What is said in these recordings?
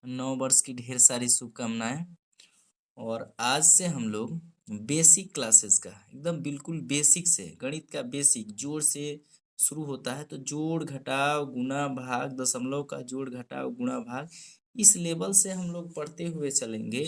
नव वर्ष की ढेर सारी शुभकामनाएं। और आज से हम लोग बेसिक क्लासेस का एकदम बिल्कुल बेसिक से गणित का बेसिक जोड़ से शुरू होता है। तो जोड़ घटाव गुणा भाग दशमलव का जोड़ घटाव गुणा भाग इस लेवल से हम लोग पढ़ते हुए चलेंगे।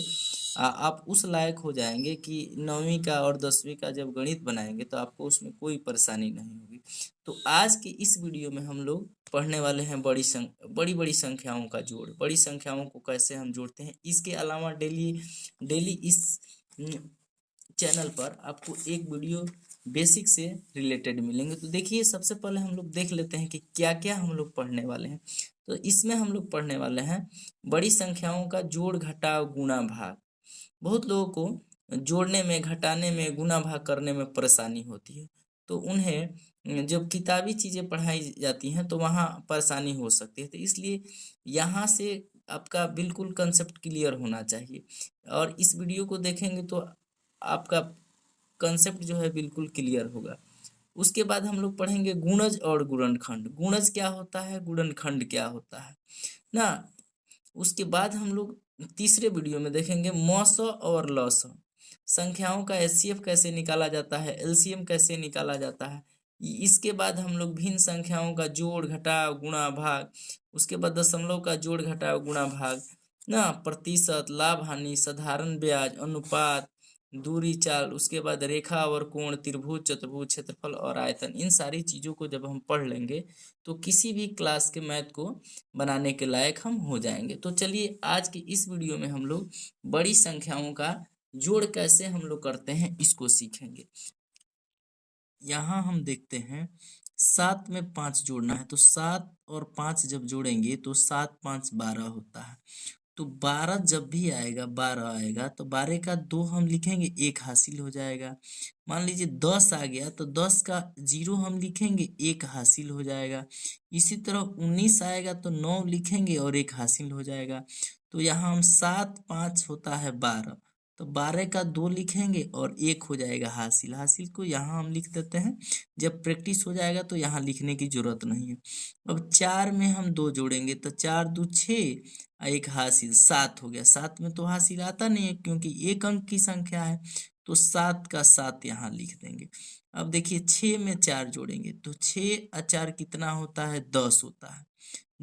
आप उस लायक हो जाएंगे कि 9वीं का और 10वीं का जब गणित बनाएंगे तो आपको उसमें कोई परेशानी नहीं होगी। तो आज की इस वीडियो में हम लोग पढ़ने वाले हैं बड़ी बड़ी संख्याओं का जोड़। बड़ी संख्याओं को कैसे हम जोड़ते हैं, इसके अलावा डेली डेली इस चैनल पर आपको एक वीडियो बेसिक से रिलेटेड मिलेंगे। तो देखिए, सबसे पहले हम लोग देख लेते हैं कि क्या क्या हम लोग पढ़ने वाले हैं। तो इसमें हम लोग पढ़ने वाले हैं बड़ी संख्याओं का जोड़ घटाव गुणा भाग। बहुत लोगों को जोड़ने में, घटाने में, गुणा भाग करने में परेशानी होती है। तो उन्हें जब किताबी चीज़ें पढ़ाई जाती हैं तो वहाँ परेशानी हो सकती है। तो इसलिए यहाँ से आपका बिल्कुल कंसेप्ट क्लियर होना चाहिए, और इस वीडियो को देखेंगे तो आपका कंसेप्ट जो है बिल्कुल क्लियर होगा। उसके बाद हम लोग पढ़ेंगे गुणज और गुणनखंड। गुणज क्या होता है, गुणनखंड क्या होता है ना। उसके बाद हम लोग तीसरे वीडियो में देखेंगे मौस और लौस। संख्याओं का एचसीएफ कैसे निकाला जाता है, एलसीएम कैसे निकाला जाता है। इसके बाद हम लोग भिन्न संख्याओं का जोड़ घटाव गुणा भाग, उसके बाद दशमलव का जोड़ घटाव गुणा भाग ना, प्रतिशत, लाभ हानि, साधारण ब्याज, अनुपात, दूरी चाल, उसके बाद रेखा और कोण, त्रिभुज, चतुर्भुज, क्षेत्रफल और आयतन, इन सारी चीज़ों को जब हम पढ़ लेंगे तो किसी भी क्लास के मैथ को बनाने के लायक हम हो जाएंगे। तो चलिए, आज की इस वीडियो में हम लोग बड़ी संख्याओं का जोड़ कैसे हम लोग करते हैं इसको सीखेंगे। यहाँ हम देखते हैं 7 में 5 जोड़ना है, तो 7 और 5 जब जोड़ेंगे तो 7 5 12 होता है। तो 12 जब भी आएगा, 12 आएगा तो 12 का 2 हम लिखेंगे, 1 हासिल हो जाएगा। मान लीजिए 10 आ गया तो 10 का 0 हम लिखेंगे, 1 हासिल हो जाएगा। इसी तरह 19 आएगा तो 9 लिखेंगे और 1 हासिल हो जाएगा। तो यहाँ हम 7 5 होता है 12, तो 12 का 2 लिखेंगे और 1 हो जाएगा हासिल। हासिल को यहाँ हम लिख देते हैं, जब प्रैक्टिस हो जाएगा तो यहाँ लिखने की जरूरत नहीं है। अब 4 में हम 2 जोड़ेंगे तो 4 2 6, एक हासिल 7 हो गया। 7 में तो हासिल आता नहीं है क्योंकि एक अंक की संख्या है, तो 7 का 7 यहाँ लिख देंगे। अब देखिए 6 में 4 जोड़ेंगे तो 6 और 4 कितना होता है, 10 होता है।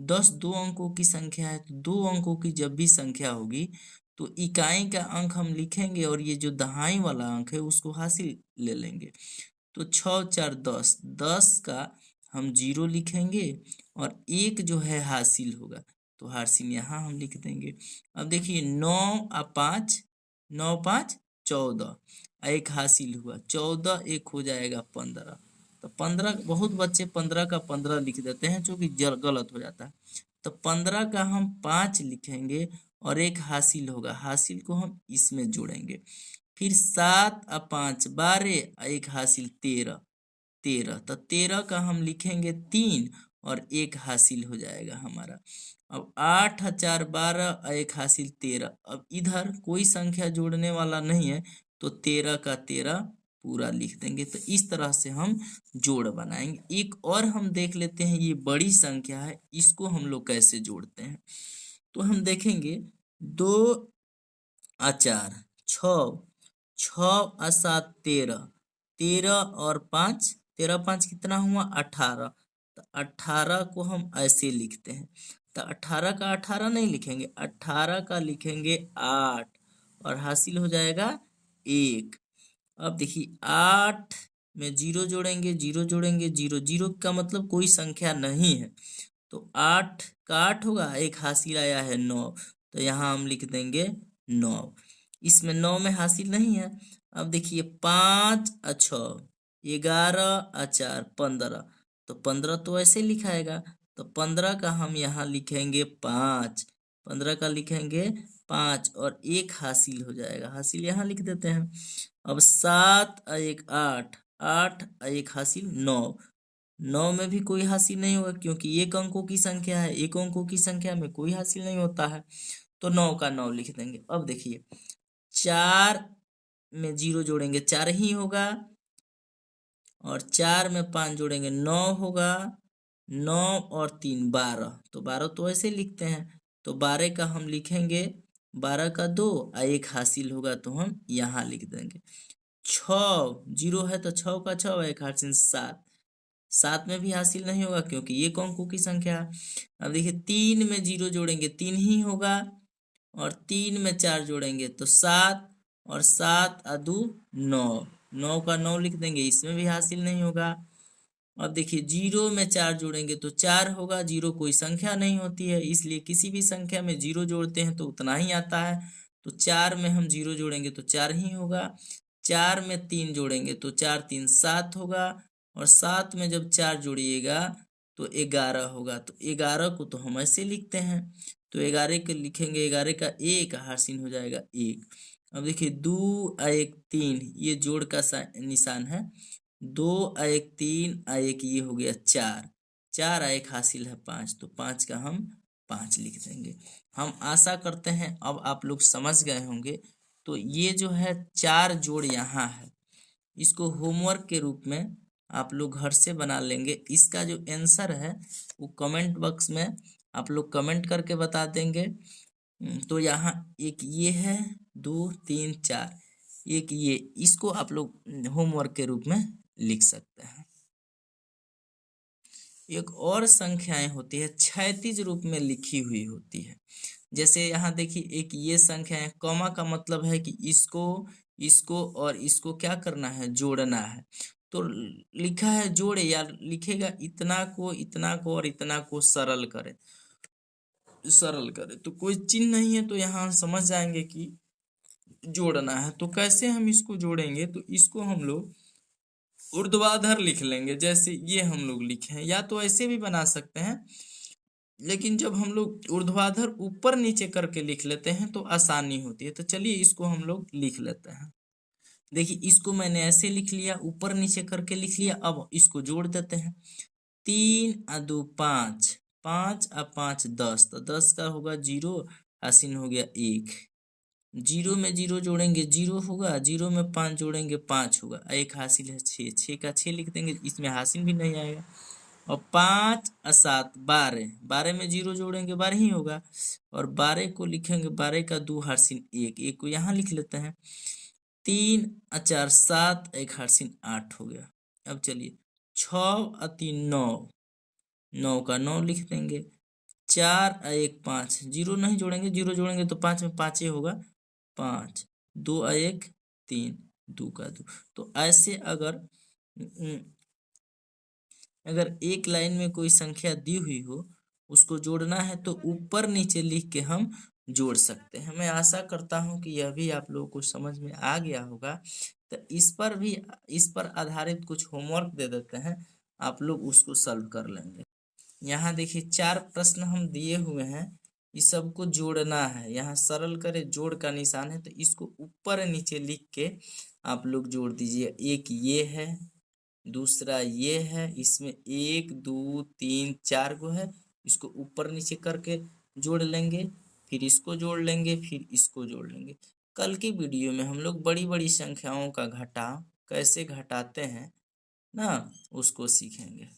10 दो अंकों की संख्या है, तो दो अंकों की जब भी संख्या होगी तो इकाई का अंक हम लिखेंगे और ये जो दहाई वाला अंक है उसको हासिल ले लेंगे। तो 6 4 10, 10 का हम 0 लिखेंगे और 1 जो है हासिल होगा, तो हासिल यहाँ हम लिख देंगे। अब देखिए 9 और 5, 9 5 14, एक हासिल हुआ, 14 1 हो जाएगा 15। तो 15, बहुत बच्चे 15 का 15 लिख देते हैं जो कि गलत हो जाता है। तो 15 का हम 5 लिखेंगे और 1 हासिल होगा, हासिल को हम इसमें जोड़ेंगे। फिर 7 और 5 12, एक हासिल 13, 13, तो 13 का हम लिखेंगे 3 और 1 हासिल हो जाएगा हमारा। अब 8 और 4 12 और 1 हासिल 13। अब इधर कोई संख्या जोड़ने वाला नहीं है तो 13 का 13 पूरा लिख देंगे। तो इस तरह से हम जोड़ बनाएंगे। एक और हम देख लेते हैं, ये बड़ी संख्या है, इसको हम लोग कैसे जोड़ते हैं। तो हम देखेंगे 2 और 4 6, 6 और 7 13, 13 और 5, 13 5 कितना हुआ, 18। तो 18 को हम ऐसे लिखते हैं। तो 18 का 18 नहीं लिखेंगे, 18 का लिखेंगे 8 और हासिल हो जाएगा 1। अब देखिए 8 में 0 जोड़ेंगे, 0 जोड़ेंगे, 0 0 का मतलब कोई संख्या नहीं है, तो 8 का 8 होगा, एक हासिल आया है 9, तो यहाँ हम लिख देंगे 9। इसमें 9 में हासिल नहीं है। अब देखिए 5 और 6, 11 और 4 15, तो 15 तो ऐसे लिखाएगा, तो 15 का हम यहाँ लिखेंगे 5, 15 का लिखेंगे 5 और 1 हासिल हो जाएगा, हासिल यहाँ लिख देते हैं। अब 7 और 1 8, 8 और 1 हासिल 9, 9 में भी कोई हासिल नहीं होगा क्योंकि एक अंकों की संख्या है, एक अंकों की संख्या में कोई हासिल नहीं होता है, तो 9 का 9 लिख देंगे। अब देखिए 4 में 0 जोड़ेंगे 4 ही होगा, और 4 में 5 जोड़ेंगे 9 होगा, 9 और 3 12, तो 12 तो ऐसे लिखते हैं। तो 12 का हम लिखेंगे 12 का 2 और 1 हासिल होगा तो हम यहाँ लिख देंगे। 6 0 है तो 6 का 6 1 हासिल 7। 7 में भी हासिल नहीं होगा क्योंकि ये अंकों की संख्या है। अब देखिए 3 में 0 जोड़ेंगे 3 ही होगा, और 3 में 4 जोड़ेंगे तो 7, और 7 और 2 9। 9 का 9 लिख देंगे, इसमें भी हासिल नहीं होगा। अब देखिए 0 में 4 जोड़ेंगे तो 4 होगा। 0 कोई संख्या नहीं होती है, इसलिए किसी भी संख्या में 0 जोड़ते हैं तो उतना ही आता है। तो 4 में हम 0 जोड़ेंगे तो 4 ही होगा। 4 में 3 जोड़ेंगे तो 4 3 7 होगा, और 7 में जब 4 जोड़िएगा तो 11 होगा। तो 11 को तो हम ऐसे लिखते हैं, तो 11 के लिखेंगे 11 का 1 हासिल हो जाएगा 1। अब देखिए 2 और 1 3, ये जोड़ का निशान है। 2 और 1 3 और 1 ये हो गया 4। 4 और 1 हासिल है 5, तो 5 का हम 5 लिख देंगे। हम आशा करते हैं अब आप लोग समझ गए होंगे। तो ये जो है 4 जोड़ यहाँ है, इसको होमवर्क के रूप में आप लोग घर से बना लेंगे। इसका जो आंसर है वो कमेंट बॉक्स में आप लोग कमेंट करके बता देंगे। तो यहाँ एक ये है 2 3 4, एक ये, इसको आप लोग होमवर्क के रूप में लिख सकते हैं। एक और संख्याएं होती है क्षैतिज रूप में लिखी हुई होती है। जैसे यहाँ देखिए एक ये संख्या है, कॉमा का मतलब है कि इसको इसको और इसको क्या करना है, जोड़ना है। तो लिखा है जोड़े, या लिखेगा इतना को और इतना को सरल करे, तो कोई चिन्ह नहीं है, तो यहाँ समझ जाएंगे कि जोड़ना है। तो कैसे हम इसको जोड़ेंगे, तो इसको हम लोग ऊर्ध्वाधर लिख लेंगे, जैसे ये हम लोग लिखे हैं, या तो ऐसे भी बना सकते हैं, लेकिन जब हम लोग ऊर्ध्वाधर ऊपर नीचे करके लिख लेते हैं तो आसानी होती है। तो चलिए इसको हम लोग लिख लेते हैं। देखिए इसको मैंने ऐसे लिख लिया, ऊपर नीचे करके लिख लिया। अब इसको जोड़ देते हैं। 3 और 2 5, 5 और 5 10, तो 10 का होगा 0, हासिल हो गया 1। 0 में 0 जोड़ेंगे 0 होगा, 0 में 5 जोड़ेंगे 5 होगा, 1 हासिल है 6। 6 का 6 लिख देंगे, इसमें हासिल भी नहीं आएगा। और 5 और 7 12, 12 में 0 जोड़ेंगे 12 ही होगा, और 12 को लिखेंगे 12 का 2 हासिल 1, 1 को यहाँ लिख लेते हैं। 3 और 4 7, 1 हासिल 8 हो गया। अब चलिए 6 और 3 9, 9 का 9 लिख देंगे। 4 और 1 5, 0 नहीं जोड़ेंगे, 0 जोड़ेंगे तो 5 में 5 ही होगा 5। 2 और 1 3, 2 का 2। तो ऐसे अगर एक लाइन में कोई संख्या दी हुई हो, उसको जोड़ना है तो ऊपर नीचे लिख के हम जोड़ सकते हैं। मैं आशा करता हूं कि यह भी आप लोगों को समझ में आ गया होगा। तो इस पर आधारित कुछ होमवर्क दे देते हैं, आप लोग उसको सॉल्व कर लेंगे। यहाँ देखिए 4 प्रश्न हम दिए हुए हैं, इस सबको जोड़ना है। यहाँ सरल करे जोड़ का निशान है, तो इसको ऊपर नीचे लिख के आप लोग जोड़ दीजिए। एक ये है, दूसरा ये है, इसमें 1 2 3 4 गो है, इसको ऊपर नीचे करके जोड़ लेंगे, फिर इसको जोड़ लेंगे, फिर इसको जोड़ लेंगे। कल की वीडियो में हम लोग बड़ी बड़ी संख्याओं का घटाव कैसे घटाते हैं ना, उसको सीखेंगे।